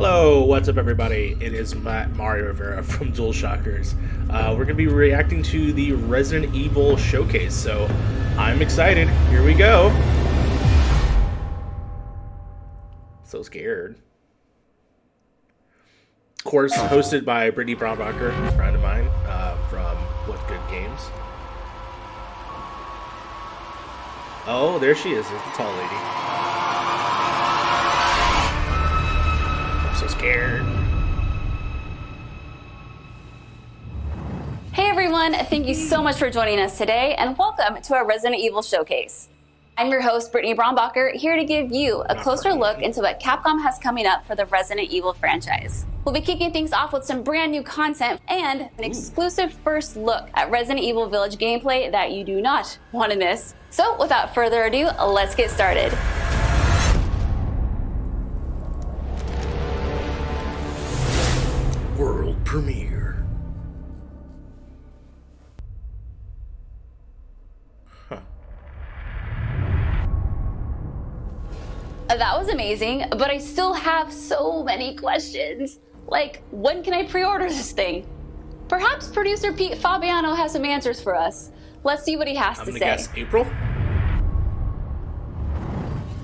Hello, what's up everybody? It is Mario Rivera from DualShockers. We're going to be reacting to the Resident Evil showcase, so I'm excited. Here we go. So scared. Of course, hosted by Brittany Brombacher, a friend of mine, from What Good Games. Oh, there she is. There's the tall lady. I'm so scared. Hey everyone, thank you so much for joining us today and welcome to our Resident Evil showcase. I'm your host, Brittany Brombacher, here to give you a closer look into what Capcom has coming up for the Resident Evil franchise. We'll be kicking things off with some brand new content and an exclusive first look at Resident Evil Village gameplay that you do not want to miss. So without further ado, let's get started. World premiere. That was amazing, but I still have so many questions. Like, when can I pre-order this thing? Perhaps producer Pete Fabiano has some answers for us. Let's see what he has to say. I'm gonna guess April?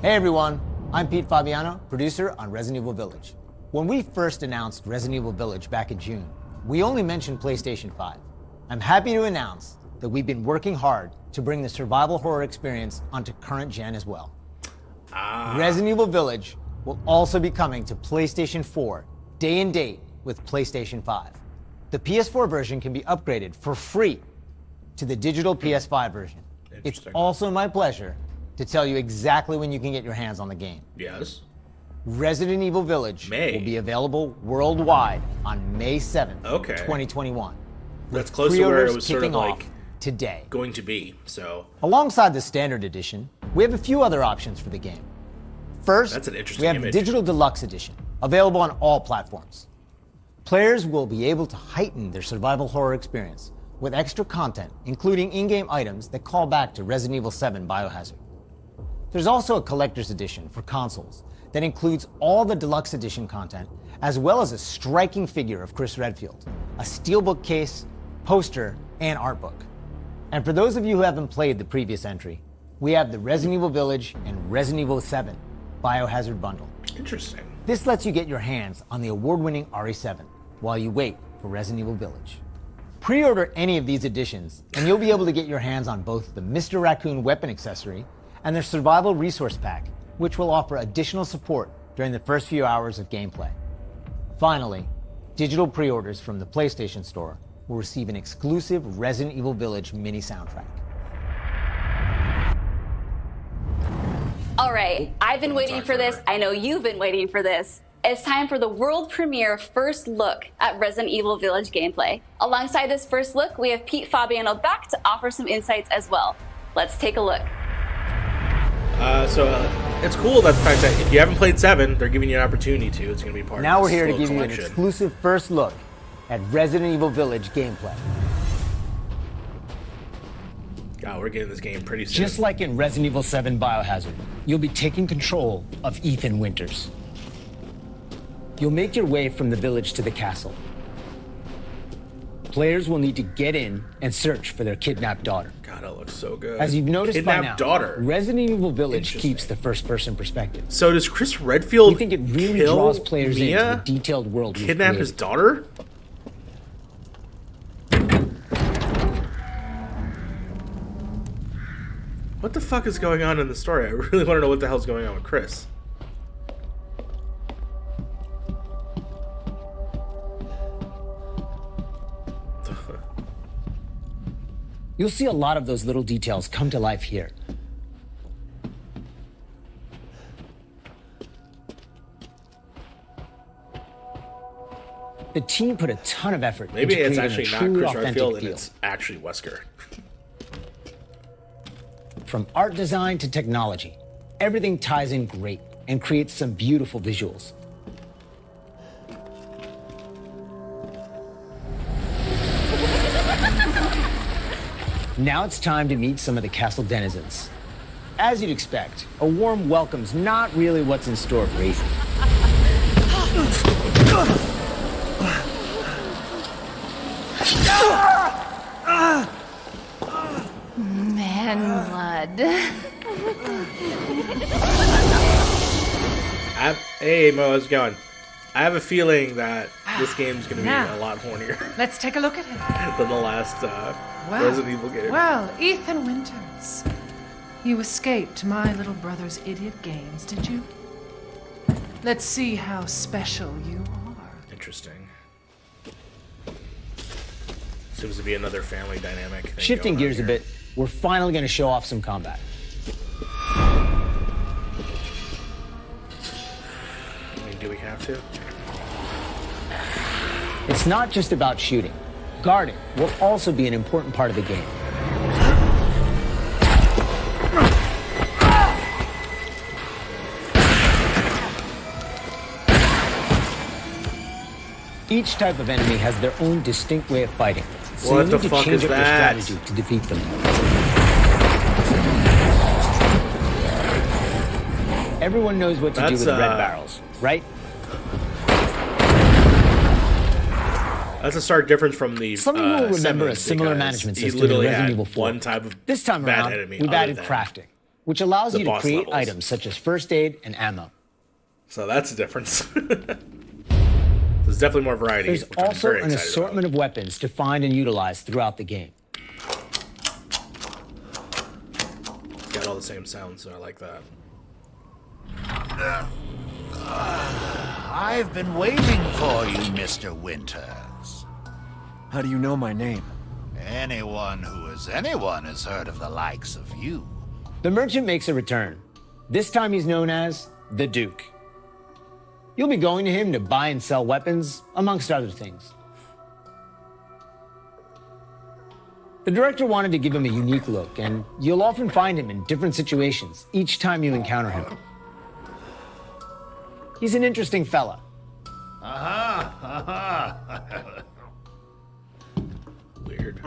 Hey everyone, I'm Pete Fabiano, producer on Resident Evil Village. When we first announced Resident Evil Village back in June, we only mentioned PlayStation 5. I'm happy to announce that we've been working hard to bring the survival horror experience onto current gen as well. Resident Evil Village will also be coming to PlayStation 4 day and date with PlayStation 5. The PS4 version can be upgraded for free to the digital PS5 version. It's also my pleasure to tell you exactly when you can get your hands on the game. Yes. Resident Evil Village will be available worldwide on May 7th, 2021. That's close to where it was sort of kicking like off today. going to be, so. Alongside the standard edition, we have a few other options for the game. First, That's an interesting we have image. the Digital Deluxe Edition, available on all platforms. Players will be able to heighten their survival horror experience with extra content, including in-game items that call back to Resident Evil 7 Biohazard. There's also a collector's edition for consoles that includes all the Deluxe Edition content, as well as a striking figure of Chris Redfield, a steelbook case, poster, and art book. And for those of you who haven't played the previous entry, we have the Resident Evil Village and Resident Evil 7 Biohazard bundle. Interesting. This lets you get your hands on the award-winning RE7 while you wait for Resident Evil Village. Pre-order any of these editions, and you'll be able to get your hands on both the Mr. Raccoon weapon accessory and their survival resource pack, which will offer additional support during the first few hours of gameplay. Finally, digital pre-orders from the PlayStation Store will receive an exclusive Resident Evil Village mini soundtrack. All right, I've been waiting for this. I know you've been waiting for this. It's time for the world premiere first look at Resident Evil Village gameplay. Alongside this first look, we have Pete Fabiano back to offer some insights as well. Let's take a look. It's cool that the fact that if you haven't played 7, they're giving you an opportunity to. It's going to be part of Now this we're here to little give you an collection. exclusive first look at Resident Evil Village gameplay. God, we're getting this game pretty soon. Just like in Resident Evil 7 Biohazard, you'll be taking control of Ethan Winters. You'll make your way from the village to the castle. Players will need to get in and search for their kidnapped daughter. God, that looks so good. As you've noticed by Kidnapped now, daughter. Resident Evil Village keeps the first-person perspective. So does Chris Redfield We think it really kill draws players into Mia? the detailed world we've Kidnap his created. daughter? What the fuck is going on in the story? I really want to know what the hell's going on with Chris. You'll see a lot of those little details come to life here. The team put a ton of effort Maybe into it's creating actually a not truly Chris authentic Redfield and feel. it's actually Wesker. From art design to technology, everything ties in great and creates some beautiful visuals. Now it's time to meet some of the castle denizens. As you'd expect, a warm welcome's not really what's in store for Ethan. Mo, how's it going? I have a feeling that this game's going to be Now, a lot hornier let's take a look at him. than the last Resident Evil game. Well, Ethan Winters. You escaped my little brother's idiot games, did you? Let's see how special you are. Interesting. Seems to be another family dynamic thing Shifting going on gears a here. bit, we're finally going to show off some combat. I mean, do we have to? It's not just about shooting. Guarding will also be an important part of the game. Each type of enemy has their own distinct way of fighting, so What you the need to fuck change is up your that? strategy to defeat them. Everyone knows what to do That's, with red barrels, right? That's a stark difference from the Some of you will remember a Sevens, similar because management you system in literally Resident had Evil 4. one type of This time bad around, enemy we've other added than crafting, which allows the you to boss create levels. items such as first aid and ammo. So that's the difference. There's definitely more variety. There's which I'm also very an excited assortment about. of weapons to find and utilize throughout the game. It's got all the same sounds, so I like that. I've been waiting for you, Mr. Winters. How do you know my name? Anyone who is anyone has heard of the likes of you. The merchant makes a return. This time he's known as the Duke. You'll be going to him to buy and sell weapons, amongst other things. The director wanted to give him a unique look, and you'll often find him in different situations each time you encounter him. He's an interesting fella. Weird.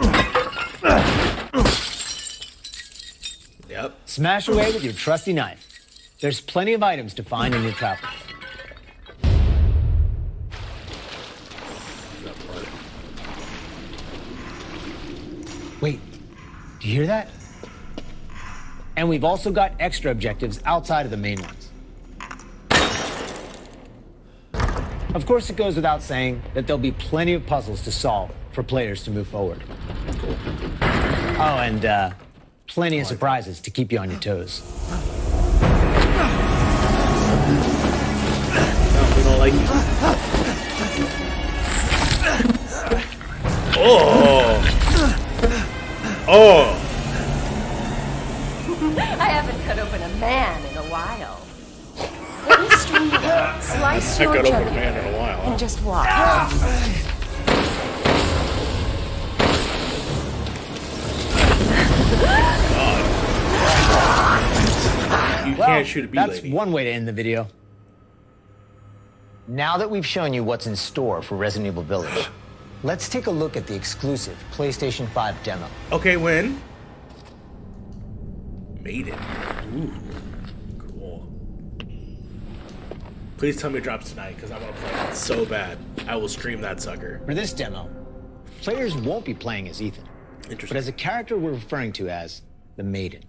Yep. Smash away with your trusty knife. There's plenty of items to find in your travels. Wait, do you hear that? And we've also got extra objectives outside of the main ones. Of course, it goes without saying that there'll be plenty of puzzles to solve for players to move forward. Oh, and plenty of surprises to keep you on your toes. No, we don't like you. Oh! Oh! I haven't cut open a man in a while. Let me stream it. Slice I your got over a jerky man in a while. and just watch. You Well, can't shoot a bee that's lady. one way to end the video. Now that we've shown you what's in store for Resident Evil Village, let's take a look at the exclusive PlayStation 5 demo. Okay, when? Made it. Ooh. Cool. Please tell me it drops tonight, because I want to play it so bad. I will stream that sucker. For this demo, players won't be playing as Ethan, Interesting. but as a character we're referring to as the Maiden.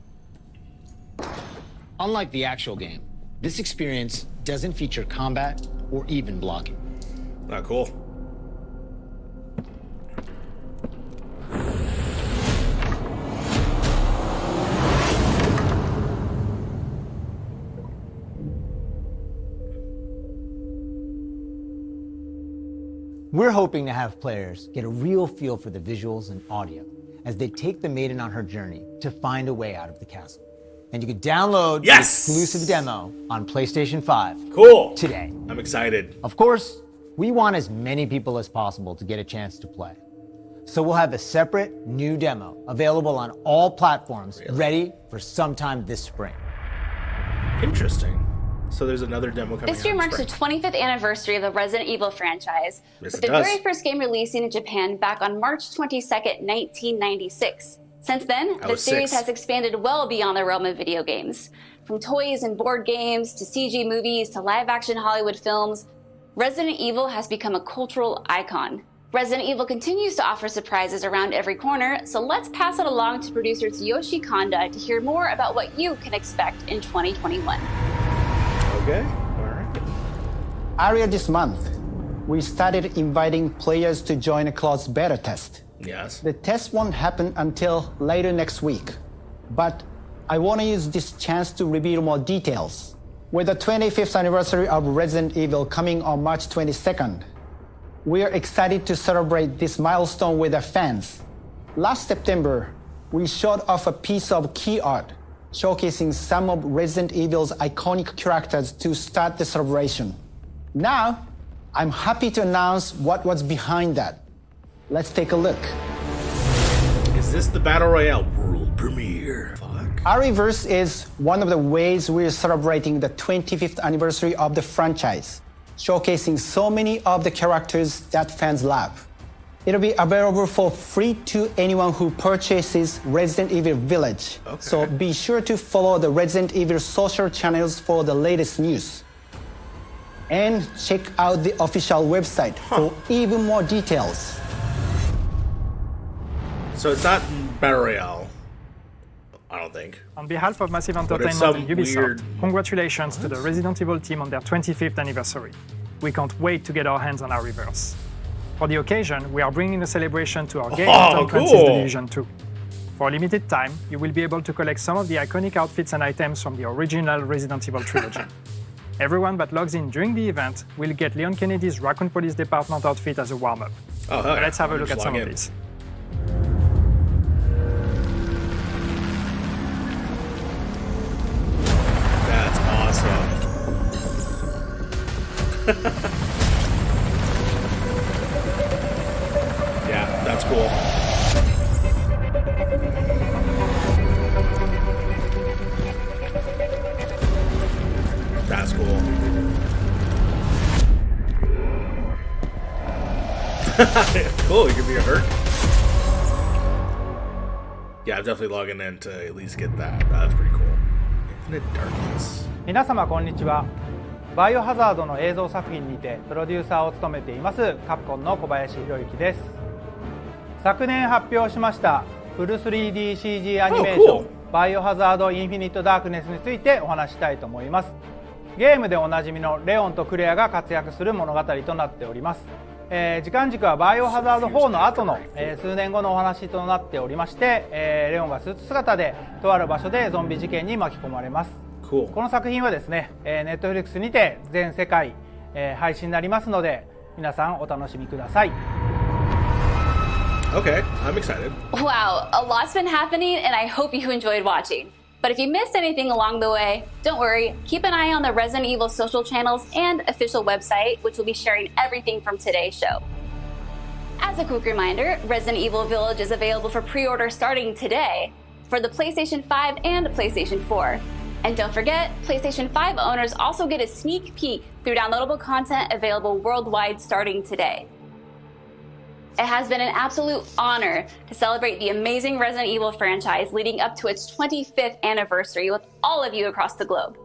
Unlike the actual game, this experience doesn't feature combat or even blocking. Not cool. We're hoping to have players get a real feel for the visuals and audio as they take the Maiden on her journey to find a way out of the castle. And you can download Yes! the exclusive demo on PlayStation 5 Cool. today. I'm excited. Of course, we want as many people as possible to get a chance to play. So we'll have a separate new demo available on all platforms, ready for sometime this spring. Interesting. So there's another demo coming This year out in marks the spring. 25th anniversary of the Resident Evil franchise, Yes, with it the does. very first game releasing in Japan back on March 22nd, 1996. Since then, I the was series 6. has expanded well beyond the realm of video games. From toys and board games to CG movies to live-action Hollywood films, Resident Evil has become a cultural icon. Resident Evil continues to offer surprises around every corner, so let's pass it along to producer Tsuyoshi Kanda to hear more about what you can expect in 2021. Okay. All right. Earlier this month, we started inviting players to join a closed beta test. Yes. The test won't happen until later next week, but I want to use this chance to reveal more details. With the 25th anniversary of Resident Evil coming on March 22nd, we are excited to celebrate this milestone with our fans. Last September, we showed off a piece of key art showcasing some of Resident Evil's iconic characters to start the celebration. Now, I'm happy to announce what was behind that. Let's take a look. Is this the Battle Royale world premiere? Fuck. Ariverse is one of the ways we're celebrating the 25th anniversary of the franchise, showcasing so many of the characters that fans love. It'll be available for free to anyone who purchases Resident Evil Village. Okay. So be sure to follow the Resident Evil social channels for the latest news. And check out the official website for even more details. So it's not Battle Royale, I don't think. On behalf of Massive But it's Entertainment some and Ubisoft, weird... congratulations to the Resident Evil team on their 25th anniversary. We can't wait to get our hands on our reverse. For the occasion, we are bringing the celebration to our game, Tom Clancy's The cool. Division 2. For a limited time, you will be able to collect some of the iconic outfits and items from the original Resident Evil trilogy. Everyone that logs in during the event will get Leon Kennedy's Raccoon Police Department outfit as a warm-up. Oh, hell yeah. Let's have a look Just at some log of in. these. That's awesome. Yeah, that's cool. That's cool. Cool, you can be a hurt. Yeah, I'm definitely logging in to at least get that. That's pretty cool. Infinite Darkness. 皆様こんにちは。バイオハザードの映像作品にてプロデューサーを務めていますカプコンの小林博之です。昨年発表しましたフル 3DCG アニメーション、バイオハザードインフィニットダークネスについてお話ししたいと思います。ゲームでおなじみのレオンとクレアが活躍する物語となっております。時間軸はバイオハザード4の後の、数年後のお話となっておりまして、レオンがスーツ姿でとある場所でゾンビ事件に巻き込まれます。Cool. この作品はですね、Netflix にて全世界、配信になりますので皆さんお楽しみください。 Okay, I'm excited. Wow, a lot's been happening, and I hope you enjoyed watching. But if you missed anything along the way, don't worry. Keep an eye on the Resident Evil social channels and official website, which will be sharing everything from today's show. As a quick reminder, Resident Evil Village is available for pre-order starting today for the PlayStation 5 and PlayStation 4. And don't forget, PlayStation 5 owners also get a sneak peek through downloadable content available worldwide starting today. It has been an absolute honor to celebrate the amazing Resident Evil franchise leading up to its 25th anniversary with all of you across the globe.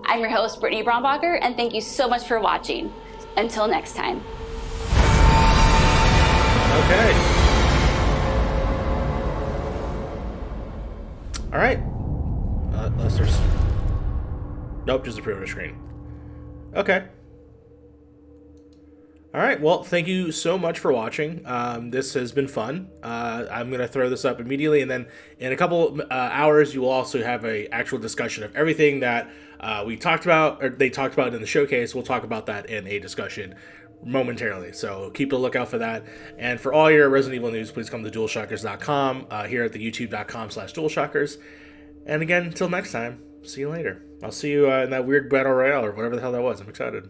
I'm your host, Brittany Brombacher, and thank you so much for watching. Until next time. Okay. All right. Unless there's... Nope, just a pre-order screen. Okay. All right, well, thank you so much for watching. This has been fun. I'm going to throw this up immediately, and then in a couple hours, you will also have an actual discussion of everything that we talked about, or they talked about in the showcase. We'll talk about that in a discussion momentarily, so keep a lookout for that. And for all your Resident Evil news, please come to DualShockers.com, here at the youtube.com/DualShockers. And again, until next time, see you later. I'll see you in that weird Battle Royale or whatever the hell that was. I'm excited.